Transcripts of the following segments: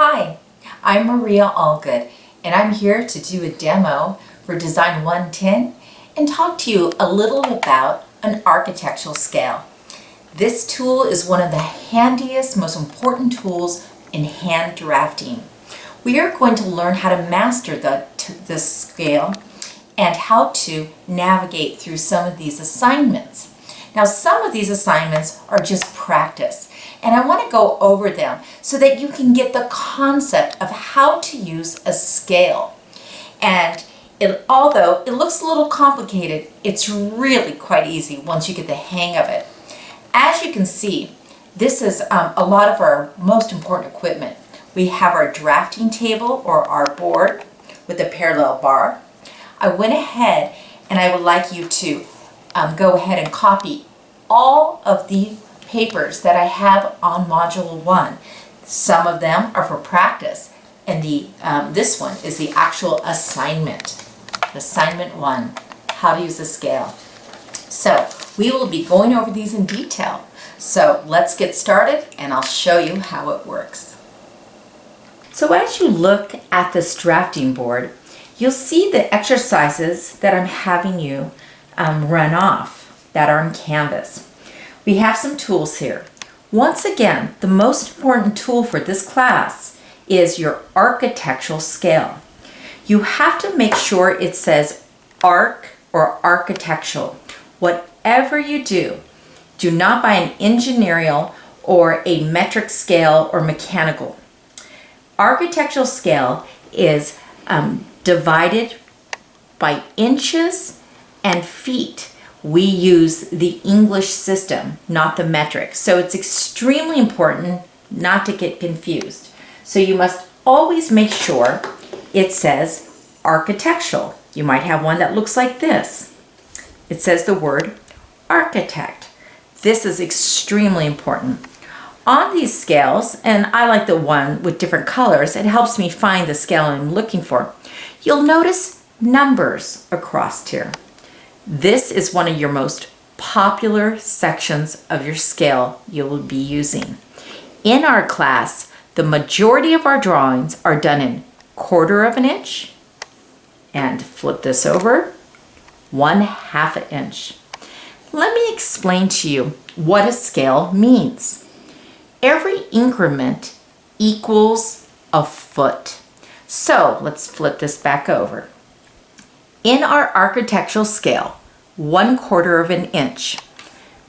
Hi, I'm Maria Allgood, and I'm here to do a demo for Design 110 and talk to you a little about an architectural scale. This tool is one of the handiest, most important tools in hand drafting. We are going to learn how to master the scale and how to navigate through some of these assignments. Now, some of these assignments are just practice, and I want to go over them so that you can get the concept of how to use a scale. And although it looks a little complicated, it's really quite easy once you get the hang of it. As you can see, this is a lot of our most important equipment. We have our drafting table or our board with a parallel bar. I went ahead and I would like you to go ahead and copy all of the papers that I have on Module 1. Some of them are for practice, and this one is the actual assignment. Assignment 1, how to use a scale. So we will be going over these in detail. So let's get started and I'll show you how it works. So as you look at this drafting board, you'll see the exercises that I'm having you run off that are on Canvas. We have some tools here. Once again, the most important tool for this class is your architectural scale. You have to make sure it says arc or architectural. Whatever you do, do not buy an engineering or a metric scale or mechanical. Architectural scale is divided by inches and feet. We use the English system, not the metric. So it's extremely important not to get confused. So you must always make sure it says architectural. You might have one that looks like this. It says the word architect. This is extremely important. On these scales, and I like the one with different colors, it helps me find the scale I'm looking for. You'll notice numbers across here. This is one of your most popular sections of your scale you will be using. In our class, the majority of our drawings are done in 1/4 of an inch, and flip this over, 1/2 inch. Let me explain to you what a scale means. Every increment equals a foot. So let's flip this back over. In our architectural scale, 1/4 of an inch.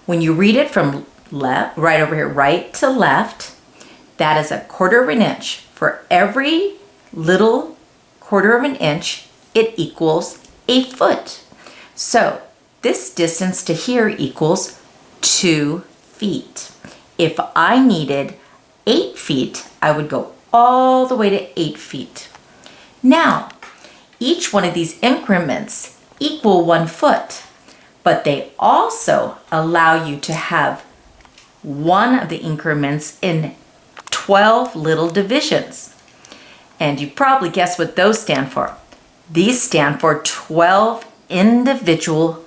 When you read it from left, right over here, right to left, that is 1/4 of an inch. For every little 1/4 of an inch, it equals a foot. So this distance to here equals 2 feet. If I needed 8 feet, I would go all the way to 8 feet. Now, each one of these increments equal 1 foot, but they also allow you to have one of the increments in 12 little divisions. And you probably guess what those stand for. These stand for 12 individual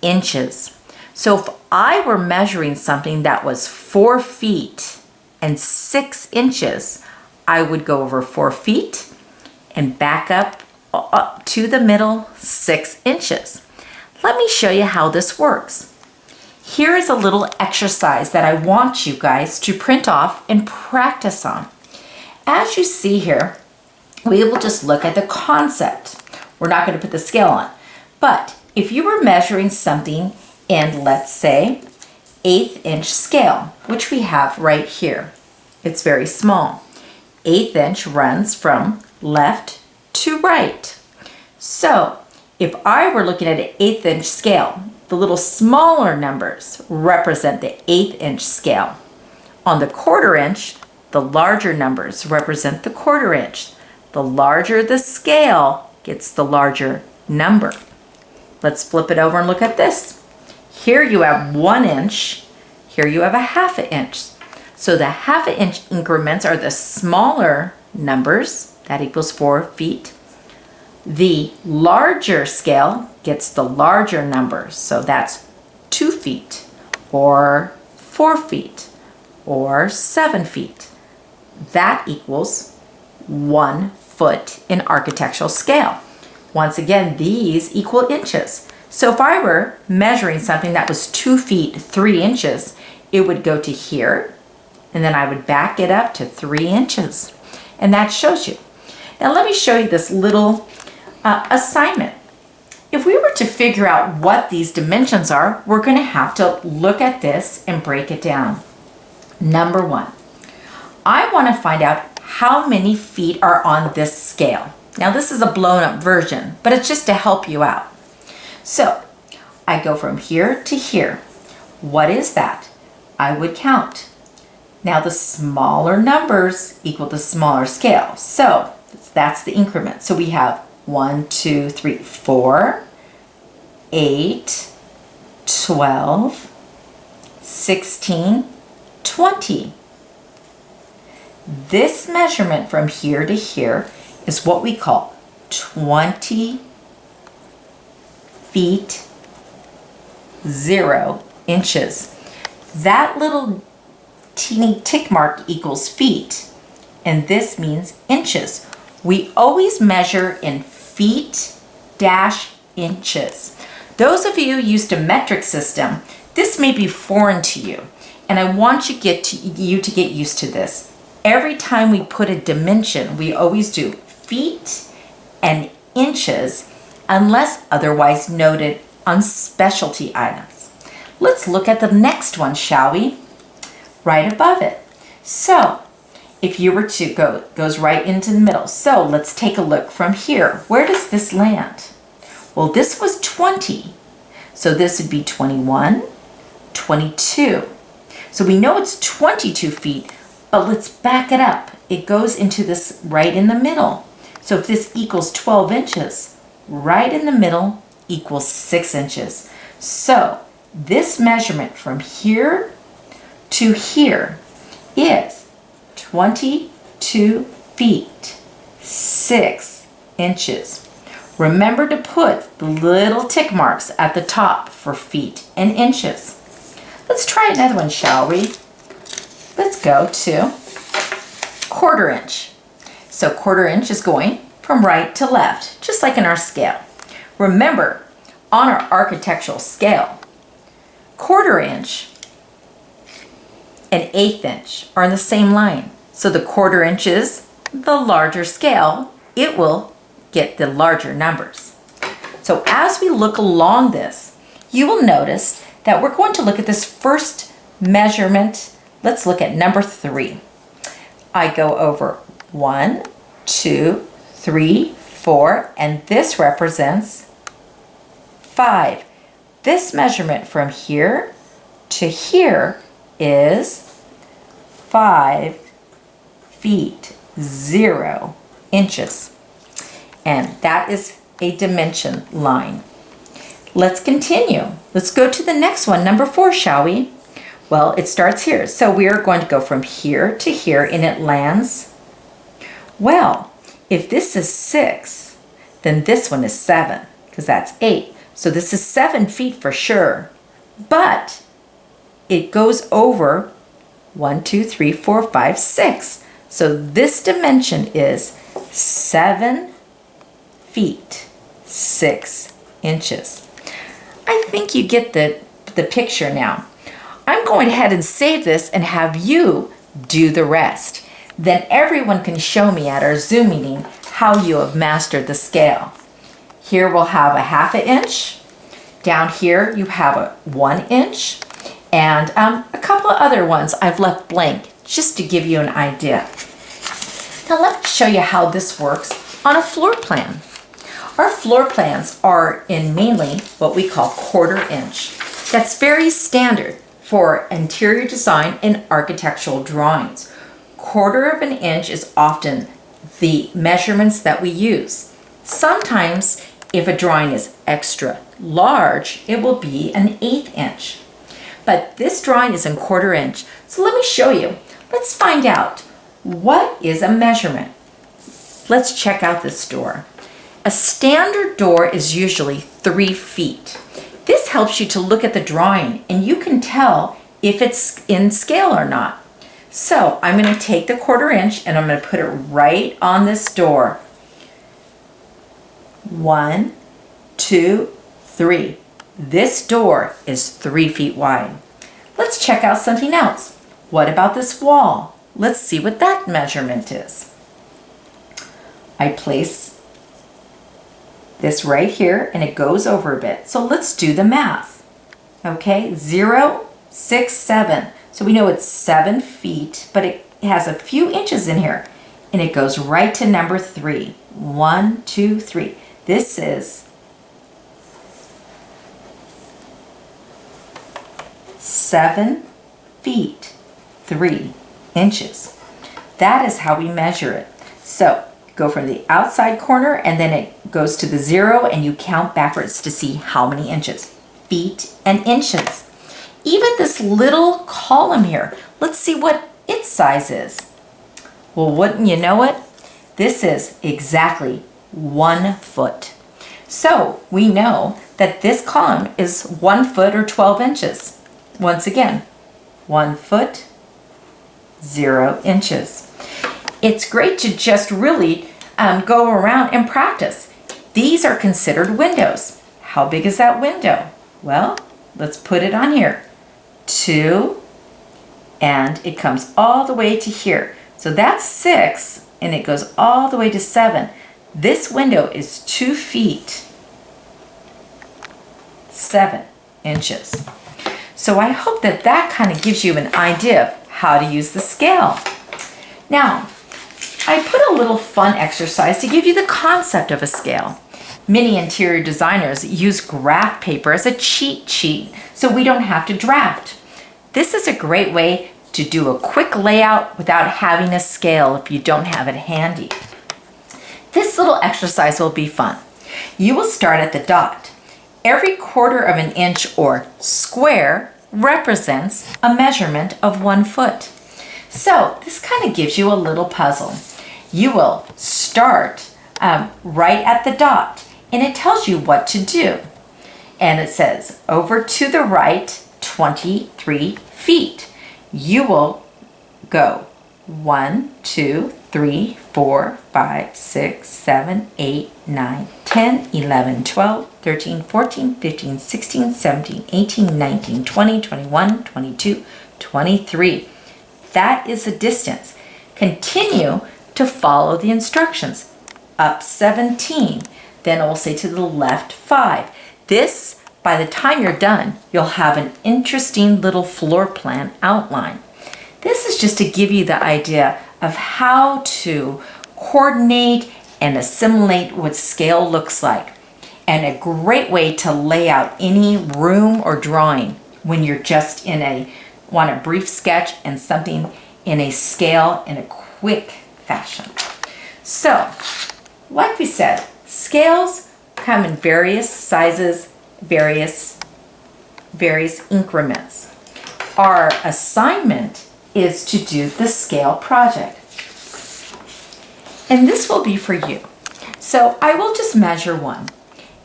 inches. So if I were measuring something that was 4 feet and 6 inches, I would go over 4 feet and back up to the middle 6 inches. Let me show you how this works. Here is a little exercise that I want you guys to print off and practice on. As you see here, we will just look at the concept. We're not going to put the scale on. But if you were measuring something in, let's say, 1/8 inch scale, which we have right here, it's very small. 1/8 inch runs from left to right. So if I were looking at an 1/8 inch scale, the little smaller numbers represent the 1/8 inch scale. On the 1/4 inch, the larger numbers represent the 1/4 inch. The larger the scale gets the larger number. Let's flip it over and look at this. Here you have 1 inch, here you have a 1/2 inch. So the 1/2 inch increments are the smaller numbers, that equals 4 feet. The larger scale gets the larger numbers, so that's 2 feet, or 4 feet, or 7 feet. That equals 1 foot in architectural scale. Once again, these equal inches. So if I were measuring something that was 2 feet 3 inches, it would go to here, and then I would back it up to 3 inches. And that shows you. Now let me show you this little assignment. If we were to figure out what these dimensions are, we're going to have to look at this and break it down. Number 1, I want to find out how many feet are on this scale. Now this is a blown up version, but it's just to help you out. So I go from here to here. What is that? I would count. Now the smaller numbers equal the smaller scale. So that's the increment. So we have 1, 2, 3, 4, 8, 12, 16, 20. This measurement from here to here is what we call 20 feet 0 inches. That little teeny tick mark equals feet, and this means inches. We always measure in feet dash inches. Those of you used a metric system, this may be foreign to you, and I want you to get used to this. Every time we put a dimension, we always do feet and inches unless otherwise noted on specialty items. Let's look at the next one, shall we? Right above it. So if you were to goes right into the middle. So let's take a look from here. Where does this land? Well, this was 20. So this would be 21, 22. So we know it's 22 feet, but let's back it up. It goes into this right in the middle. So if this equals 12 inches, right in the middle equals 6 inches. So this measurement from here to here is 22 feet, 6 inches. Remember to put the little tick marks at the top for feet and inches. Let's try another one, shall we? Let's go to 1/4 inch. So 1/4 inch is going from right to left, just like in our scale. Remember, on our architectural scale, 1/4 inch and 1/8 inch are in the same line. So the 1/4 inch is the larger scale. It will get the larger numbers. So as we look along this, you will notice that we're going to look at this first measurement. Let's look at number 3. I go over 1, 2, 3, 4, and this represents 5. This measurement from here to here is 5 feet 0 inches. And that is a dimension line. Let's continue. Let's go to the next one, number 4, shall we? Well, it starts here. So we are going to go from here to here, and it lands. Well, if this is 6, then this one is 7, because that's 8. So this is 7 feet for sure. But it goes over 1, 2, 3, 4, 5, 6. So this dimension is 7 feet, 6 inches. I think you get the picture now. I'm going ahead and save this and have you do the rest. Then everyone can show me at our Zoom meeting how you have mastered the scale. Here we'll have a 1/2 inch. Down here you have a 1 inch. And a couple of other ones I've left blank just to give you an idea. Now let me show you how this works on a floor plan. Our floor plans are in mainly what we call 1/4 inch. That's very standard for interior design and architectural drawings. 1/4 inch is often the measurements that we use. Sometimes if a drawing is extra large, it will be an 1/8 inch. But this drawing is in 1/4 inch. So let me show you. Let's find out, what is a measurement? Let's check out this door. A standard door is usually 3 feet. This helps you to look at the drawing and you can tell if it's in scale or not. So I'm going to take the 1/4 inch and I'm going to put it right on this door. 1, 2, 3. This door is 3 feet wide. Let's check out something else. What about this wall? Let's see what that measurement is. I place this right here and it goes over a bit. So let's do the math. Okay, 0, 6, 7. So we know it's 7 feet, but it has a few inches in here. And it goes right to number 3. 1, 2, 3. This is 7 feet, 3 inches. That is how we measure it. So go from the outside corner and then it goes to the 0 and you count backwards to see how many inches. Feet and inches. Even this little column here, let's see what its size is. Well, wouldn't you know it? This is exactly 1 foot. So we know that this column is 1 foot or 12 inches. Once again, 1 foot, 0 inches. It's great to just really go around and practice. These are considered windows. How big is that window? Well, let's put it on here. 2, and it comes all the way to here. So that's 6, and it goes all the way to 7. This window is 2 feet, 7 inches. So I hope that that kind of gives you an idea of how to use the scale. Now, I put a little fun exercise to give you the concept of a scale. Many interior designers use graph paper as a cheat sheet so we don't have to draft. This is a great way to do a quick layout without having a scale if you don't have it handy. This little exercise will be fun. You will start at the dot. Every 1/4 of an inch or square represents a measurement of 1 foot. So this kind of gives you a little puzzle. You will start right at the dot and it tells you what to do. And it says over to the right 23 feet. You will go 1, 2, 3, 4, 5, 6, 7, 8, 9, 10, 11, 12, 13, 14, 15, 16, 17, 18, 19, 20, 21, 22, 23. That is the distance. Continue to follow the instructions. Up 17. Then it will say to the left 5. This, by the time you're done, you'll have an interesting little floor plan outline. This is just to give you the idea of how to coordinate and assimilate what scale looks like, and a great way to lay out any room or drawing when you're just want a brief sketch and something in a scale in a quick fashion. So, like we said, scales come in various sizes, various increments. Our assignment is to do the scale project. And this will be for you. So I will just measure one.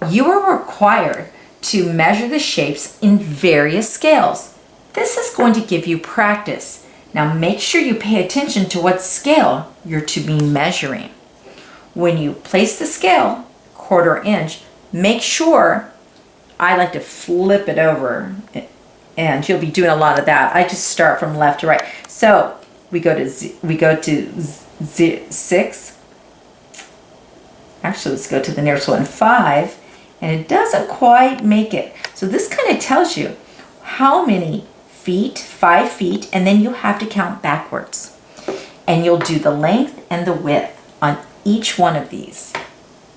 You are required to measure the shapes in various scales. This is going to give you practice. Now make sure you pay attention to what scale you're to be measuring. When you place the scale, 1/4 inch, make sure, I like to flip it over, and you'll be doing a lot of that. I just start from left to right. So we go to 6. Actually, let's go to the nearest one, 5, and it doesn't quite make it. So this kind of tells you how many feet, 5 feet, and then you have to count backwards. And you'll do the length and the width on each one of these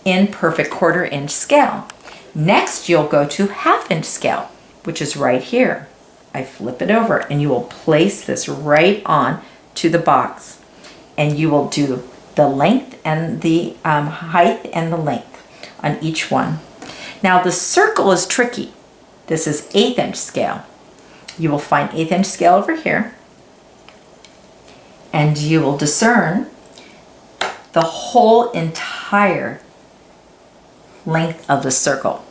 in perfect 1/4 inch scale. Next, you'll go to 1/2 inch scale, which is right here. I flip it over and you will place this right on to the box. And you will do the length and the height and the length on each one. Now the circle is tricky. This is 1/8 inch scale. You will find 1/8 inch scale over here. And you will discern the whole entire length of the circle.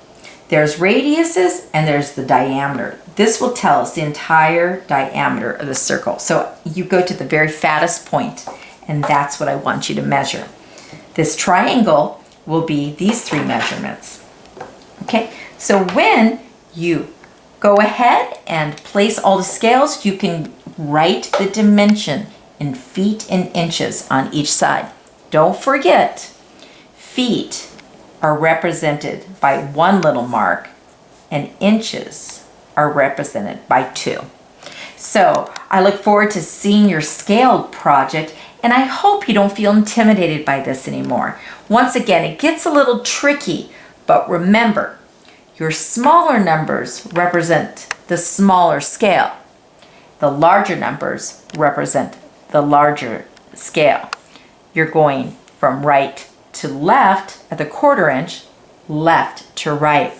There's radiuses and there's the diameter. This will tell us the entire diameter of the circle. So you go to the very fattest point, and that's what I want you to measure. This triangle will be these 3 measurements. Okay, so when you go ahead and place all the scales, you can write the dimension in feet and inches on each side. Don't forget, feet are represented by 1 little mark and inches are represented by 2. So I look forward to seeing your scaled project, and I hope you don't feel intimidated by this anymore. Once again, it gets a little tricky, but remember, your smaller numbers represent the smaller scale. The larger numbers represent the larger scale. You're going from right to left at the 1/4 inch, left to right.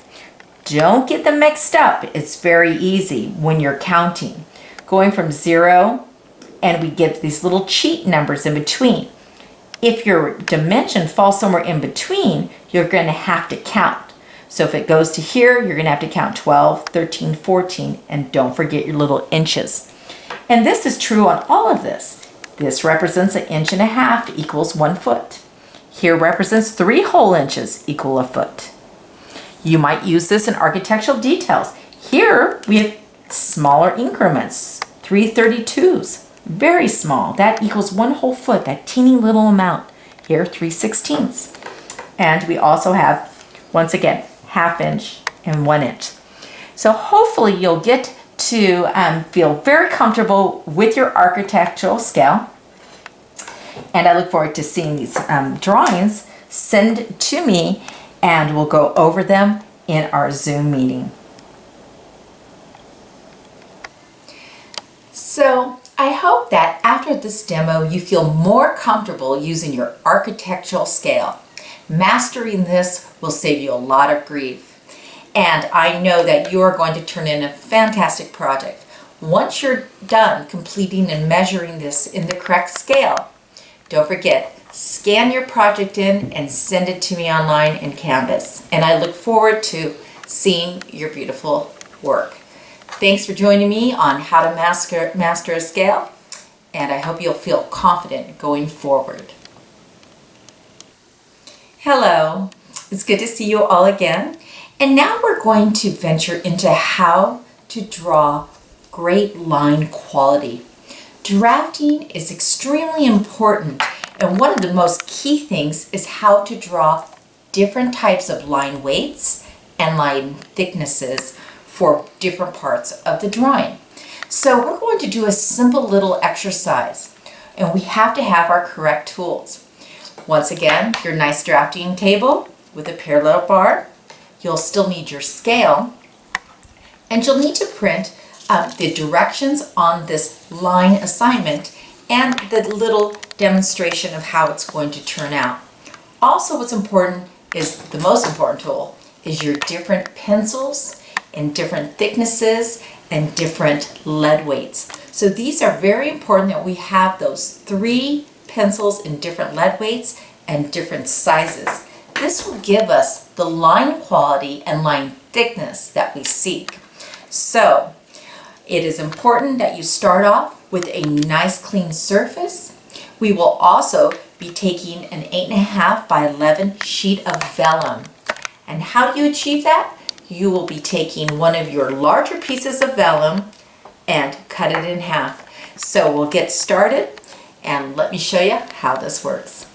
Don't get them mixed up. It's very easy when you're counting. Going from 0, and we get these little cheat numbers in between. If your dimension falls somewhere in between, you're going to have to count. So if it goes to here, you're going to have to count 12, 13, 14, and don't forget your little inches. And this is true on all of this. This represents 1.5 inches equals 1 foot. Here represents 3 whole inches equal a foot. You might use this in architectural details. Here we have smaller increments, 3/32s, very small. That equals 1 whole foot, that teeny little amount. Here, 3/16. And we also have, once again, 1/2 inch and 1 inch. So hopefully you'll get to feel very comfortable with your architectural scale. And I look forward to seeing these drawings. Send to me and we'll go over them in our Zoom meeting. So I hope that after this demo you feel more comfortable using your architectural scale. Mastering this will save you a lot of grief. And I know that you are going to turn in a fantastic project. Once you're done completing and measuring this in the correct scale, don't forget, scan your project in and send it to me online in Canvas. And I look forward to seeing your beautiful work. Thanks for joining me on how to master a scale, and I hope you'll feel confident going forward. Hello, it's good to see you all again. And now we're going to venture into how to draw great line quality. Drafting is extremely important, and one of the most key things is how to draw different types of line weights and line thicknesses for different parts of the drawing. So we're going to do a simple little exercise, and we have to have our correct tools. Once again, your nice drafting table with a parallel bar. You'll still need your scale, and you'll need to print the directions on this line assignment and the little demonstration of how it's going to turn out. Also, what's important is the most important tool is your different pencils in different thicknesses and different lead weights. So these are very important that we have those 3 pencils in different lead weights and different sizes. This will give us the line quality and line thickness that we seek. So it is important that you start off with a nice clean surface. We will also be taking an 8.5 by 11 sheet of vellum. And how do you achieve that? You will be taking one of your larger pieces of vellum and cut it in half. So we'll get started, and let me show you how this works.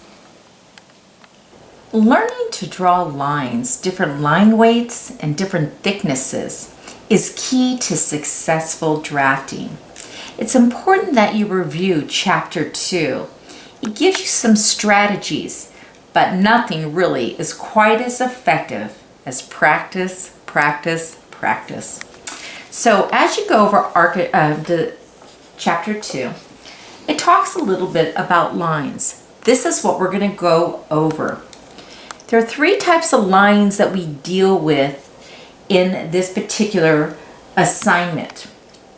Learning to draw lines, different line weights and different thicknesses, is key to successful drafting. It's important that you review Chapter 2. It gives you some strategies, but nothing really is quite as effective as practice, practice, practice. So as you go over Chapter 2, it talks a little bit about lines. This is what we're going to go over. There are 3 types of lines that we deal with in this particular assignment.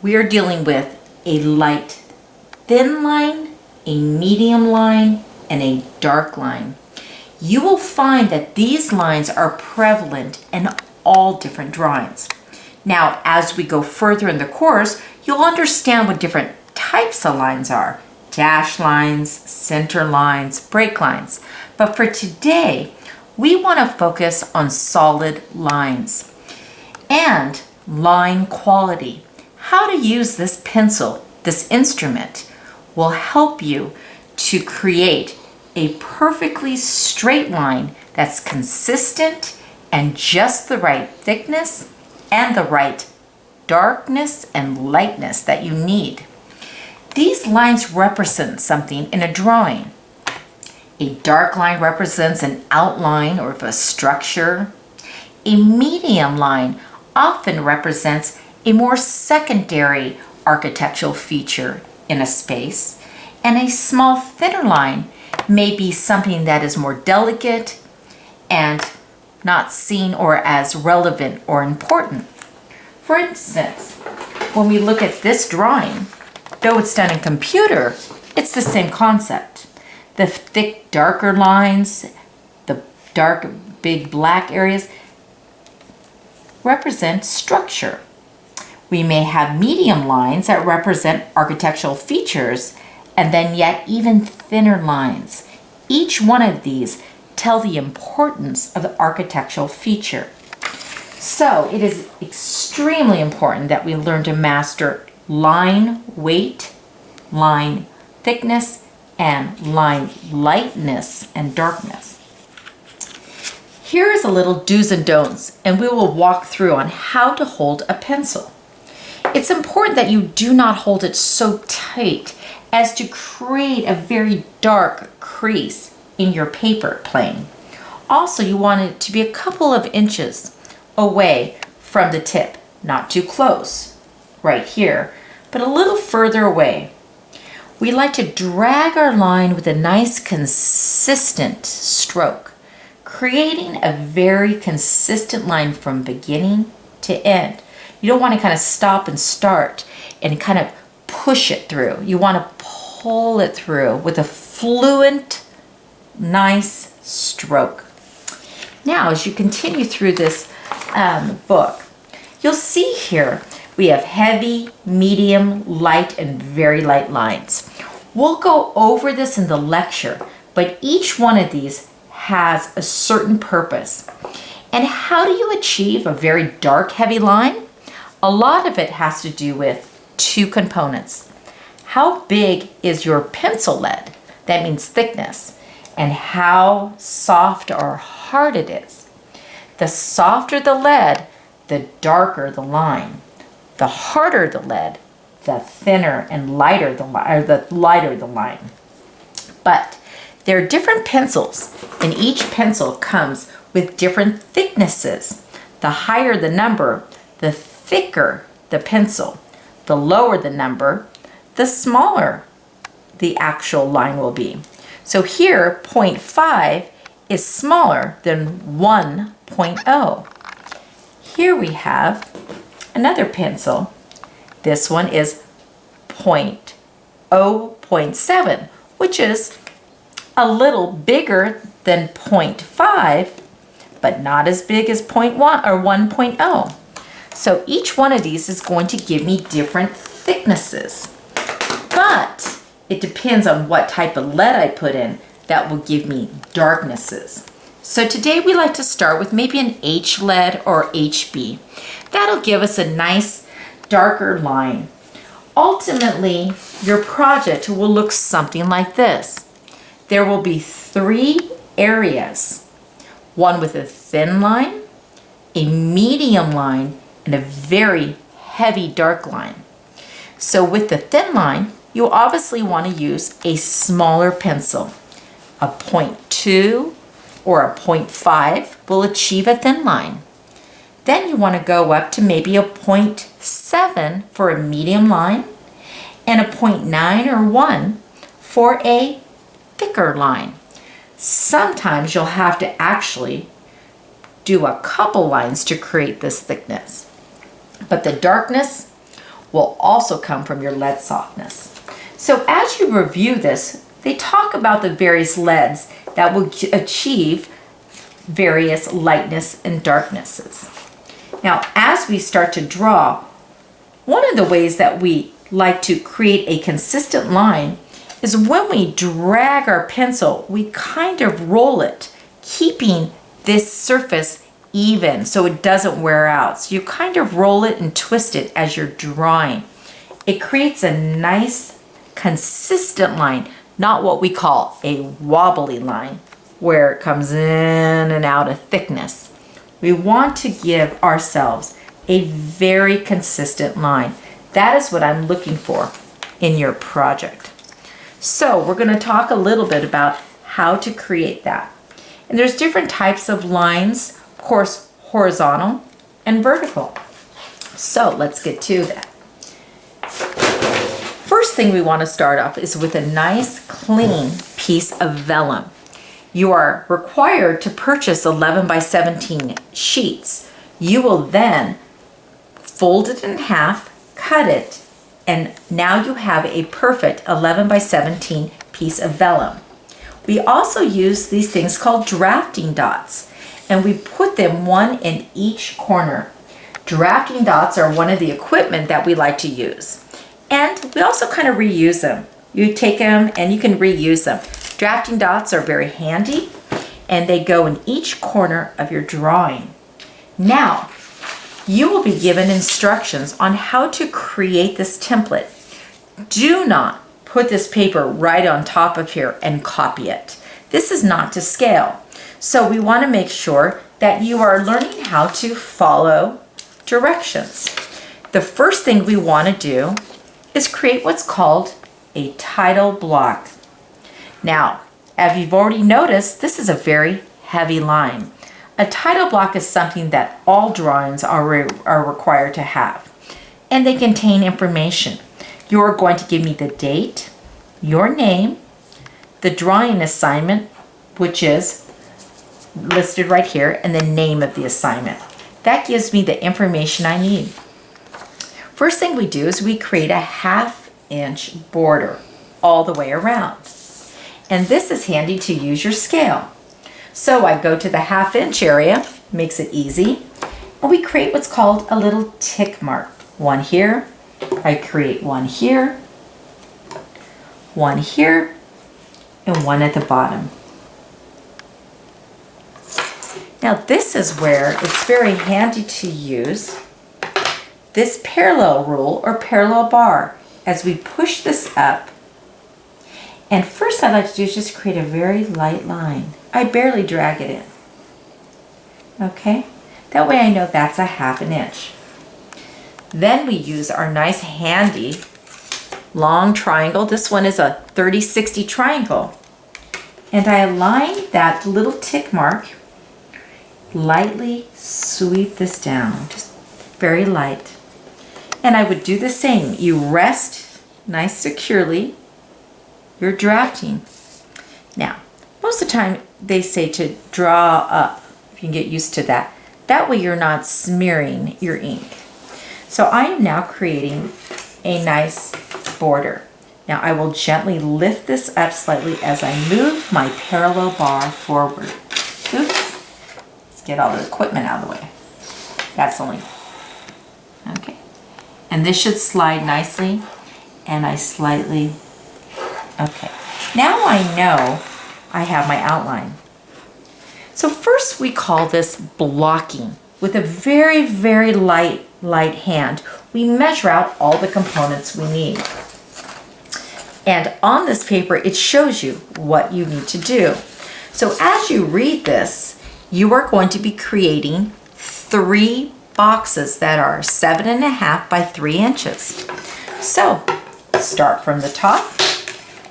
We are dealing with a light, thin line, a medium line, and a dark line. You will find that these lines are prevalent in all different drawings. Now, as we go further in the course, you'll understand what different types of lines are. Dash lines, center lines, break lines. But for today, we want to focus on solid lines and line quality. How to use this pencil, this instrument, will help you to create a perfectly straight line that's consistent and just the right thickness and the right darkness and lightness that you need. These lines represent something in a drawing. A dark line represents an outline or a structure. A medium line often represents a more secondary architectural feature in a space, and a small thinner line may be something that is more delicate and not seen or as relevant or important. For instance, when we look at this drawing, though it's done in computer, it's the same concept. The thick, darker lines, the dark, big black areas represent structure. We may have medium lines that represent architectural features, and then yet even thinner lines. Each one of these tell the importance of the architectural feature. So it is extremely important that we learn to master line weight, line thickness, and line lightness and darkness. Here is a little do's and don'ts, and we will walk through on how to hold a pencil. It's important that you do not hold it so tight as to create a very dark crease in your paper plane. Also, you want it to be a couple of inches away from the tip, not too close, right here, but a little further away. We like to drag our line with a nice consistent stroke, creating a very consistent line from beginning to end. You don't want to kind of stop and start and kind of push it through. You want to pull it through with a fluent, nice stroke. Now, as you continue through this book, you'll see here we have heavy, medium, light, and very light lines. We'll go over this in the lecture, but each one of these has a certain purpose. And how do you achieve a very dark, heavy line? A lot of it has to do with two components. How big is your pencil lead? That means thickness. And how soft or hard it is. The softer the lead, the darker the line. The harder the lead, the thinner and lighter the line. But there are different pencils, and each pencil comes with different thicknesses. The higher the number, the thicker the pencil. The lower the number, the smaller the actual line will be. So here, 0.5 is smaller than 1.0. Here we have another pencil. This one is 0.7, which is a little bigger than 0.5, but not as big as 0.1 or 1.0. So each one of these is going to give me different thicknesses. But it depends on what type of lead I put in that will give me darknesses. So today we like to start with maybe an H lead or HB. That'll give us a nice darker line. Ultimately, your project will look something like this. There will be 3 areas, one with a thin line, a medium line, and a very heavy dark line. So with the thin line, you obviously want to use a smaller pencil. A 0.2 or a 0.5 will achieve a thin line. Then you want to go up to maybe a 0.7 for a medium line and a 0.9 or 1 for a thicker line. Sometimes you'll have to actually do a couple lines to create this thickness. But the darkness will also come from your lead softness. So as you review this, they talk about the various leads that will achieve various lightness and darknesses. Now, as we start to draw, one of the ways that we like to create a consistent line is when we drag our pencil, we kind of roll it, keeping this surface even so it doesn't wear out. So you kind of roll it and twist it as you're drawing. It creates a nice, consistent line, not what we call a wobbly line, where it comes in and out of thickness. We want to give ourselves a very consistent line. That is what I'm looking for in your project. So we're going to talk a little bit about how to create that. And there's different types of lines, of course, horizontal and vertical. So let's get to that. First thing we want to start off is with a nice clean piece of vellum. You are required to purchase 11 by 17 sheets. You will then fold it in half, cut it, and now you have a perfect 11 by 17 piece of vellum. We also use these things called drafting dots, and we put them one in each corner. Drafting dots are one of the equipment that we like to use. And we also kind of reuse them. You take them and you can reuse them. Drafting dots are very handy, and they go in each corner of your drawing. Now, you will be given instructions on how to create this template. Do not put this paper right on top of here and copy it. This is not to scale. So we want to make sure that you are learning how to follow directions. The first thing we want to do is create what's called a title block. Now, as you've already noticed, this is a very heavy line. A title block is something that all drawings are required to have, and they contain information. You're going to give me the date, your name, the drawing assignment, which is listed right here, and the name of the assignment. That gives me the information I need. First thing we do is we create a 1/2 inch border all the way around. And this is handy to use your scale. So I go to the 1/2 inch area, makes it easy, and we create what's called a little tick mark. One here, I create one here, and one at the bottom. Now this is where it's very handy to use this parallel rule or parallel bar as we push this up. And first I'd like to do is just create a very light line. I barely drag it in. Okay? That way I know that's a 1/2 inch. Then we use our nice handy long triangle. This one is a 30-60 triangle. And I align that little tick mark, lightly sweep this down, just very light. And I would do the same. You rest nice securely. You're drafting. Now, most of the time they say to draw up, if you can get used to that. That way you're not smearing your ink. So I am now creating a nice border. Now I will gently lift this up slightly as I move my parallel bar forward. Oops. Let's get all the equipment out of the way. That's only, okay. And this should slide nicely, and I slightly, okay. Now I know I have my outline. So first we call this blocking. With a very, very light hand, we measure out all the components we need. And on this paper, it shows you what you need to do. So as you read this, you are going to be creating 3 boxes that are 7.5 by 3 inches. So start from the top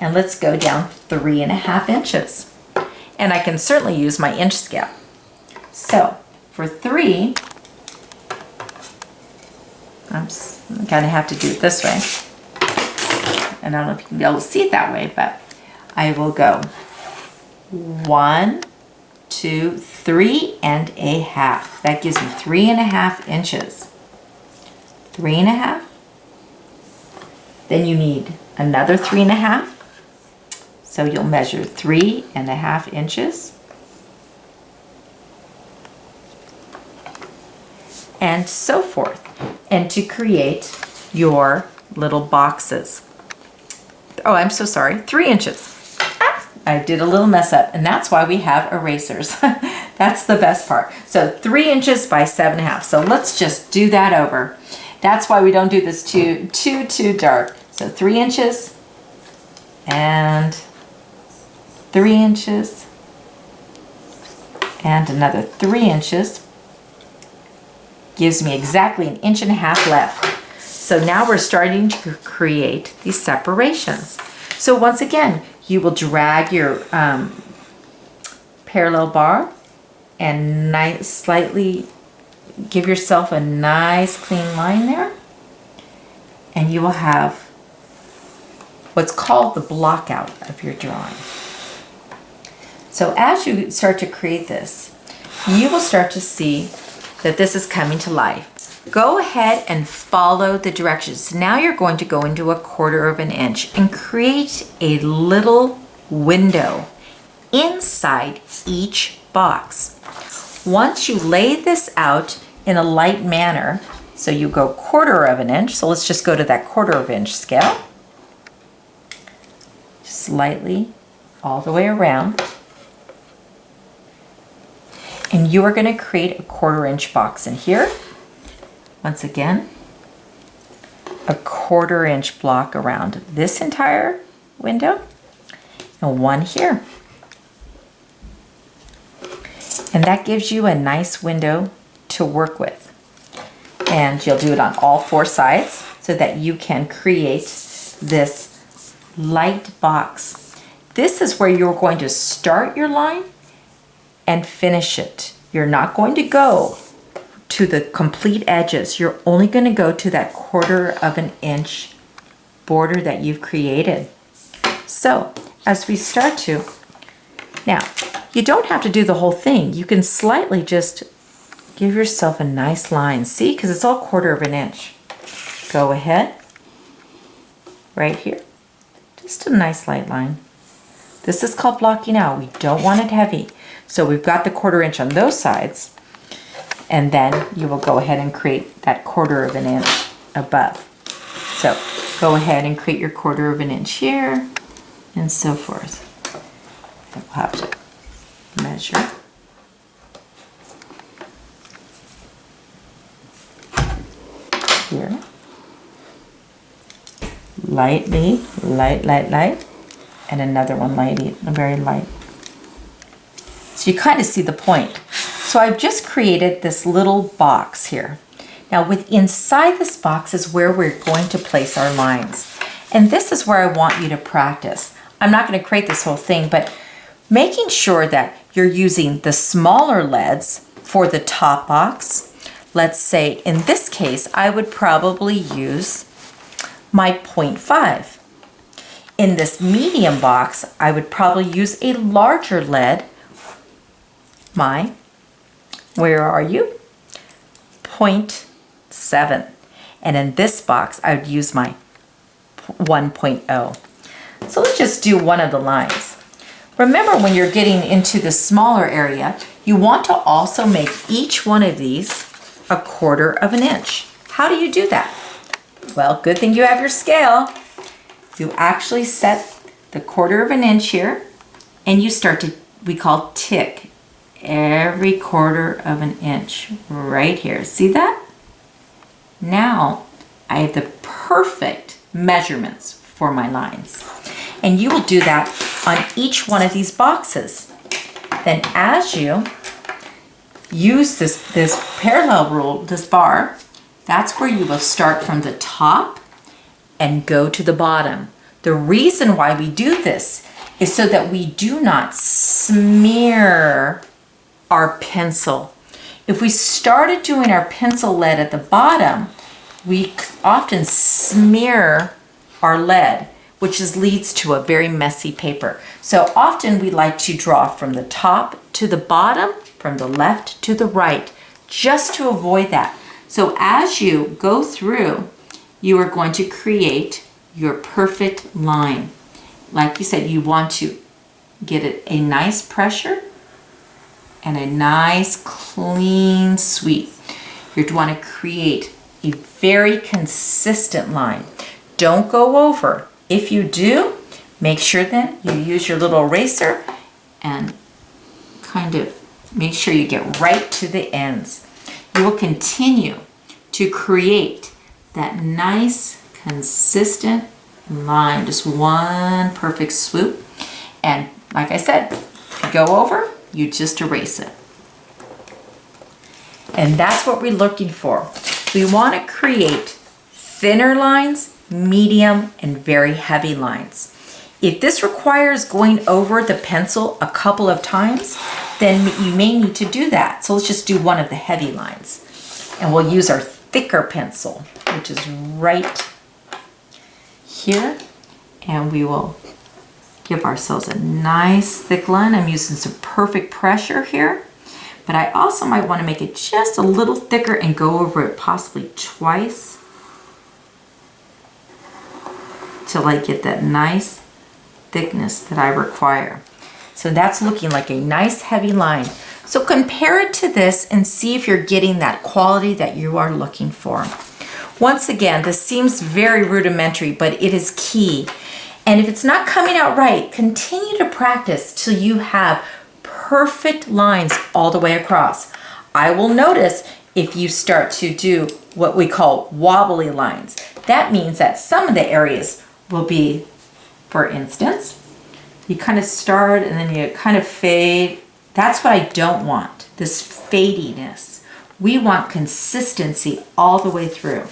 and let's go down 3.5 inches. And I can certainly use my inch scale. So for 3, I'm gonna have to do it this way. And I don't know if you can be able to see it that way, but I will go 1, 2, 3.5. That gives me 3.5 inches. 3.5. Then you need another 3.5. So you'll measure 3.5 inches. and so forth, and to create your little boxes. Oh, I'm so sorry, 3 inches. I did a little mess up, and that's why we have erasers. That's the best part. So 3 inches by 7.5. So let's just do that over. That's why we don't do this too dark. So 3 inches and 3 inches and another 3 inches. Gives me exactly 1.5 inches left. So now we're starting to create these separations. So once again, you will drag your parallel bar and slightly give yourself a nice clean line there. And you will have what's called the block out of your drawing. So as you start to create this, you will start to see that this is coming to life. Go ahead and follow the directions. Now you're going to go into 1/4 inch and create a little window inside each box. Once you lay this out in a light manner, so you go 1/4 inch, so let's just go to that 1/4 inch scale. Just lightly all the way around. And you are going to create a 1/4 inch box in here. Once again, a 1/4 inch block around this entire window and one here. And that gives you a nice window to work with. And you'll do it on all 4 sides so that you can create this light box. This is where you're going to start your line and finish it. You're not going to go to the complete edges. You're only going to go to that 1/4 inch border that you've created. So as we start to, now you don't have to do the whole thing. You can slightly just give yourself a nice line. See, because it's all 1/4 inch. Go ahead, right here, just a nice light line. This is called blocking out. We don't want it heavy. So we've got the 1/4 inch on those sides. And then you will go ahead and create that 1/4 inch above. So go ahead and create your 1/4 inch here and so forth. And we'll have to measure. Here. Lightly, light. And another one lighty, very light. So you kind of see the point. So I've just created this little box here. Now inside this box is where we're going to place our lines. And this is where I want you to practice. I'm not going to create this whole thing, but making sure that you're using the smaller leads for the top box. Let's say in this case, I would probably use my 0.5. In this medium box, I would probably use a larger lead, where are you? 0.7. And in this box, I would use my 1.0. So let's just do one of the lines. Remember, when you're getting into the smaller area, you want to also make each one of these 1/4 inch. How do you do that? Well, good thing you have your scale. You actually set the 1/4 inch here, and you start to, we call tick, every 1/4 inch right here. See that? Now I have the perfect measurements for my lines. And you will do that on each one of these boxes. Then as you use this parallel rule, this bar, that's where you will start from the top and go to the bottom. The reason why we do this is so that we do not smear our pencil. If we started doing our pencil lead at the bottom, we often smear our lead, which leads to a very messy paper. So often we like to draw from the top to the bottom, from the left to the right, just to avoid that. So as you go through, you are going to create your perfect line. Like you said, you want to get it a nice pressure and a nice clean sweep. you want to create a very consistent line. Don't go over. If you do, make sure then you use your little eraser and kind of make sure you get right to the ends. You will continue to create that nice, consistent line, just one perfect swoop. And like I said, if you go over, you just erase it. And that's what we're looking for. We want to create thinner lines, medium, and very heavy lines. If this requires going over the pencil a couple of times, then you may need to do that. So let's just do one of the heavy lines. And we'll use our thicker pencil, which is right here. And we will give ourselves a nice thick line. I'm using some perfect pressure here, but I also might want to make it just a little thicker and go over it possibly twice till I get that nice thickness that I require. So that's looking like a nice heavy line. So compare it to this and see if you're getting that quality that you are looking for. Once again, this seems very rudimentary, but it is key. And if it's not coming out right, continue to practice till you have perfect lines all the way across. I will notice if you start to do what we call wobbly lines. That means that some of the areas will be, for instance, you kind of start and then you kind of fade. That's what I don't want, this fadiness. We want consistency all the way through.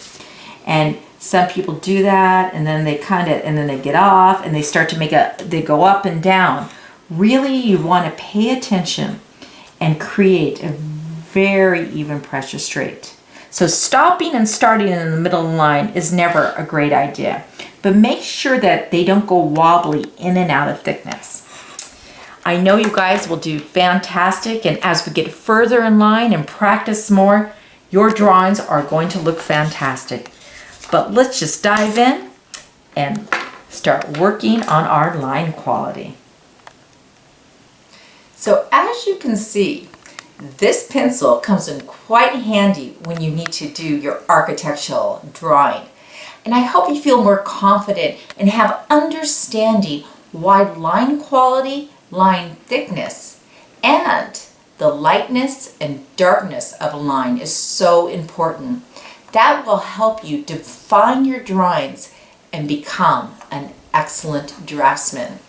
And some people do that and then they they get off and they start to they go up and down. Really, you want to pay attention and create a very even pressure straight. So stopping and starting in the middle of the line is never a great idea. But make sure that they don't go wobbly in and out of thickness. I know you guys will do fantastic, and as we get further in line and practice more, your drawings are going to look fantastic. But let's just dive in and start working on our line quality. So as you can see, this pencil comes in quite handy when you need to do your architectural drawing. And I hope you feel more confident and have understanding why line quality, line thickness, and the lightness and darkness of a line is so important. That will help you define your drawings and become an excellent draftsman.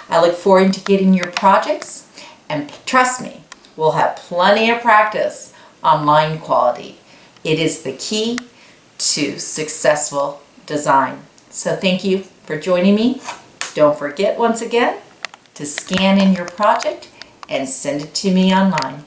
I look forward to getting your projects, and trust me, we'll have plenty of practice on line quality. It is the key to successful design. So thank you for joining me. Don't forget once again to scan in your project and send it to me online.